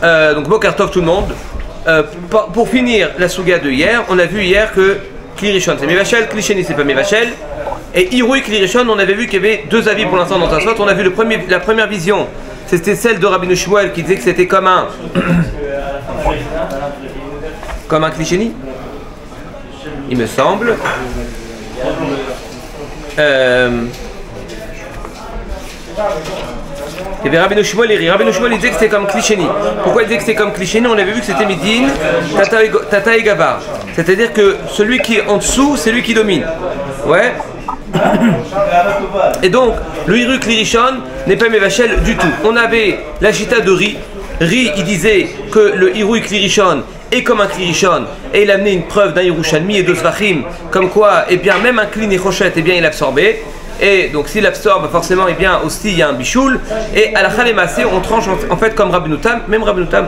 Donc Boker Tov tout le monde. Pour finir la souga de hier, on a vu hier que Kli Rishon c'est Mevachel, Kli Sheni c'est pas Mevachel. Et Irui Kli Rishon, on avait vu qu'il y avait deux avis pour l'instant dans Tosfot. On a vu la première vision, c'était celle de Rabbeinu Shmuel qui disait que c'était comme un comme un Kli Sheni, il me semble. Il y avait Rabbeinu Shmuel et Rabbeinu Shmuel disait que c'était comme Kli Sheni. Pourquoi il disait que c'était comme Kli Sheni? On avait vu que c'était Midin, Tata et Gavar. C'est-à-dire que celui qui est en dessous, c'est lui qui domine. Ouais. Et donc, le Hiru Kli Rishon n'est pas Mevachel du tout. On avait la chita de Ri. Ri, il disait que le Hiru Kli Rishon est comme un Kli Rishon. Et il a amené une preuve d'un Yerushalmi et de Zvachim, comme quoi, eh bien, même un Kli Nechoshet, eh bien, il absorbait. Et donc s'il absorbe, forcément, eh bien, aussi il y a un bichoul. Et à la Khalémassé, on tranche en fait comme Rabbeinu Tam, même Rabbeinu Tam,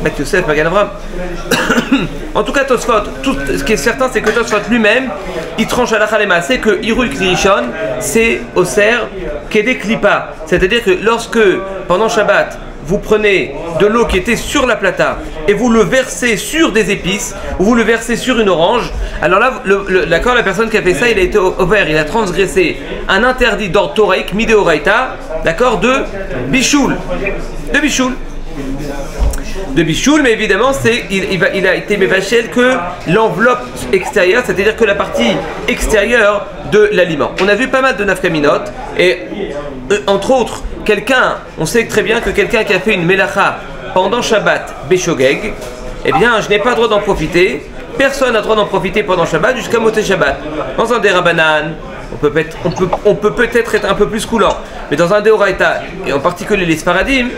Bat Yosef, Magan Avram. En tout cas, Tosfot, tout ce qui est certain, c'est que Tosfot lui-même, il tranche à la Khalémassé que Hiru Kli Rishon, c'est Oser Kedé Klipa. C'est-à-dire que lorsque, pendant Shabbat, vous prenez de l'eau qui était sur la plata et vous le versez sur des épices ou vous le versez sur une orange, alors là, d'accord, la personne qui a fait ça, il a été ouvert, il a transgressé un interdit d'ordre toraïque, midéoraïta, d'accord, de bichoul. De bichoul, mais évidemment, il a été mévachel que l'enveloppe extérieure, c'est-à-dire que la partie extérieure de l'aliment. On a vu pas mal de nafkaminot, et entre autres, on sait très bien que quelqu'un qui a fait une melacha pendant Shabbat, Beshogeg, eh bien, je n'ai pas le droit d'en profiter. Personne n'a le droit d'en profiter pendant Shabbat jusqu'à Motzei Shabbat. Dans un Derabanan, on peut peut-être être un peu plus coulant, mais dans un Deoraita, et en particulier les Sfaradim,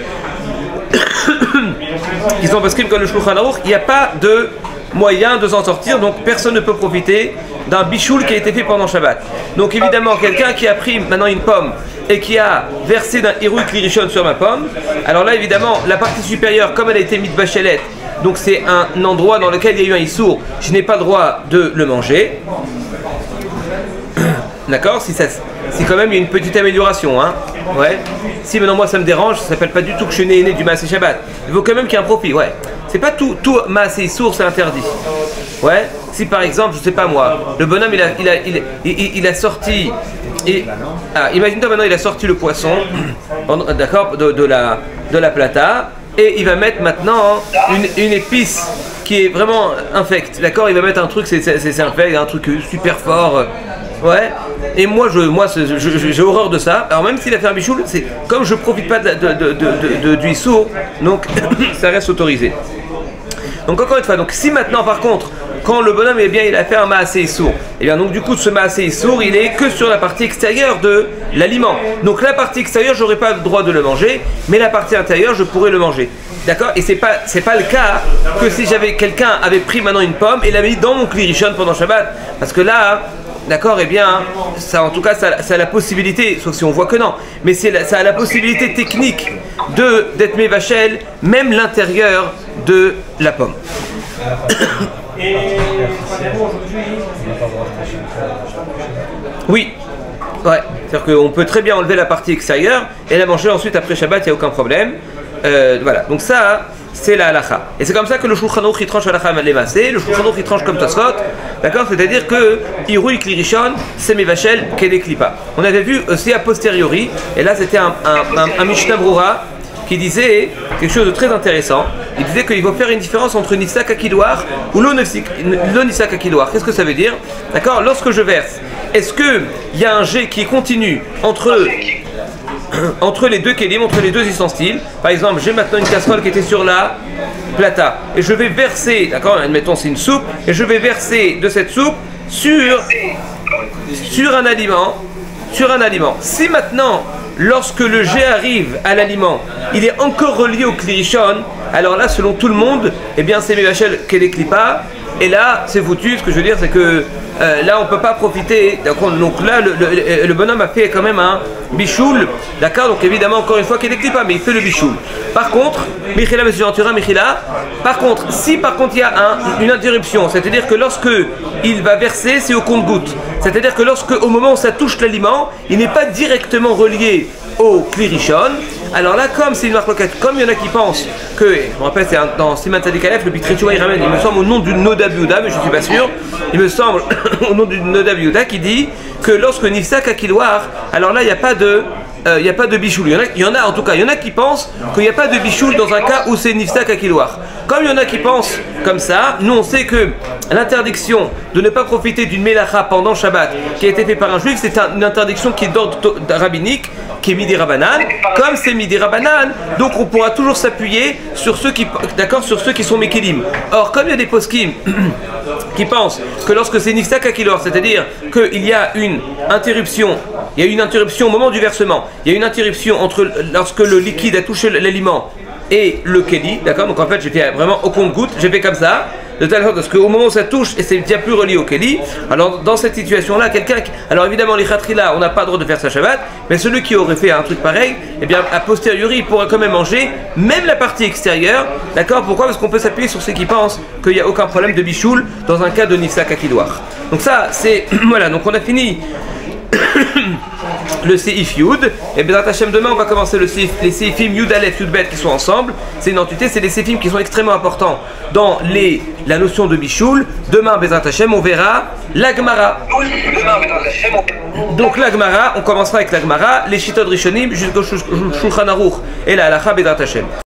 qui sont prescrits comme le Shulchan Aruch, il n'y a pas de moyen de s'en sortir, donc personne ne peut profiter d'un bichoul qui a été fait pendant Shabbat. Donc évidemment, quelqu'un qui a pris maintenant une pomme et qui a versé d'un Hiru Kli Rishon sur ma pomme, alors là évidemment, la partie supérieure, comme elle a été mise bachelet, donc c'est un endroit dans lequel il y a eu un issour, je n'ai pas le droit de le manger. D'accord, si quand même il y a une petite amélioration, hein. Ouais. Si maintenant moi ça me dérange, ça s'appelle pas du tout que je suis né du Maaseh Shabbat. Il faut quand même qu'il y ait un profit, ouais. C'est pas tout Maaseh Issour, c'est interdit. Ouais. Si par exemple, je sais pas moi, le bonhomme il a sorti imagine-toi maintenant il a sorti le poisson, d'accord, de la plata, et il va mettre maintenant une épice qui est vraiment infecte, d'accord, il va mettre un truc, c'est infect, un truc super fort. Ouais, et moi j'ai horreur de ça. Alors même s'il a fait un bichoul, c'est comme je profite pas du issour, donc ça reste autorisé. Donc encore une fois, donc si maintenant par contre, quand le bonhomme eh bien il a fait un maaseh issour, et bien donc du coup ce maaseh issour il est que sur la partie extérieure de l'aliment. Donc la partie extérieure j'aurais pas le droit de le manger, mais la partie intérieure je pourrais le manger. D'accord, et c'est pas le cas que si quelqu'un avait pris maintenant une pomme et l'avait mis dans mon Kli Rishon pendant Shabbat, parce que là. D'accord, eh bien, ça en tout cas, ça a la possibilité, sauf si on voit que non, mais ça a la possibilité technique d'être mévachel, même l'intérieur de la pomme. Oui, ouais, c'est-à-dire qu'on peut très bien enlever la partie extérieure et la manger ensuite après Shabbat, il n'y a aucun problème. Voilà, donc ça, c'est la halacha. Et c'est comme ça que le Shulchan Aruch il tranche halacha malémassé, le Shulchan Aruch il tranche comme Tosfot, d'accord, c'est-à-dire que Hiru Kli Rishon, c'est Mevachel Kedé Klipa. On avait vu aussi a posteriori, et là c'était un Mishnah Brura qui disait quelque chose de très intéressant. Il disait qu'il faut faire une différence entre Nissak Akidoar ou l'eau Nissak Akidoar. Qu'est-ce que ça veut dire? D'accord, lorsque je verse, est-ce qu'il y a un jet qui est continu entre les deux kélim, entre les deux ustensiles? Par exemple, j'ai maintenant une casserole qui était sur la plata et je vais verser, d'accord, admettons c'est une soupe, et je vais verser de cette soupe sur un aliment. Si maintenant, lorsque le jet arrive à l'aliment, il est encore relié au Kli Rishon, alors là, selon tout le monde, eh bien c'est Mevachel Kedé Klipa, et là, c'est foutu. Ce que je veux dire, c'est que là, on ne peut pas profiter. Donc là, le bonhomme a fait quand même un bichoul, d'accord. Donc évidemment, encore une fois, Kedé Klipa, mais il fait le bichoul. Par contre, Michila, monsieur Ventura, Michila, par contre, si par contre il y a une interruption, c'est-à-dire que lorsque il va verser, c'est au compte-goutte. C'est-à-dire que au moment où ça touche l'aliment, il n'est pas directement relié au Kli Rishon. Alors là, comme c'est une marque locale, comme il y en a qui pensent que, je me rappelle, c'est dans Siman Tzadik Aleph, le Bitrichoua il ramène, il me semble au nom du Noda Biouda, mais je ne suis pas sûr, il me semble au nom du Noda Biouda qui dit que lorsque Nifsak Akiloar, alors là, il n'y a pas de. Il n'y a pas de bichoul. Il y en a en tout cas, il y en a qui pensent qu'il n'y a pas de bichoul dans un cas où c'est Nifsak Akiloar. Comme il y en a qui pensent comme ça, nous on sait que l'interdiction de ne pas profiter d'une mélacha pendant Shabbat qui a été faite par un juif, c'est une interdiction qui est d'ordre rabbinique, qui est midi rabanan. Comme c'est midi rabanan, donc on pourra toujours s'appuyer sur ceux qui, d'accord, sur ceux qui sont mekilim. Or, comme il y a des poskim qui pensent que lorsque c'est Nifsak Akiloar, c'est-à-dire qu'il y a une interruption. Il y a une interruption au moment du versement. Il y a une interruption entre lorsque le liquide a touché l'aliment et le keli, d'accord. Donc en fait, j'ai fait vraiment au compte-goutte. J'ai fait comme ça, de telle sorte qu'au moment où ça touche et c'est déjà plus relié au keli. Alors dans cette situation-là, alors évidemment les khatrila, on n'a pas le droit de faire ça Shabbat, mais celui qui aurait fait un truc pareil, eh bien a posteriori, il pourrait quand même manger même la partie extérieure, d'accord. Pourquoi? Parce qu'on peut s'appuyer sur ceux qui pensent qu'il n'y a aucun problème de bichoul dans un cas de Nifsak Akiloar. Donc ça, c'est voilà. Donc on a fini. Le Seif Yud, et bien Hashem demain on va commencer les Seifim Yud Aleph, Yud Bet qui sont ensemble. C'est une entité, c'est des Seifim qui sont extrêmement importants dans la notion de Bichoul. Demain Bezrat Hashem on verra l'Agmara. Donc l'Agmara, on commencera avec l'Agmara, les Shitod Rishonim jusqu'au Shulchan Aruch et la Halacha Bezrat Hashem.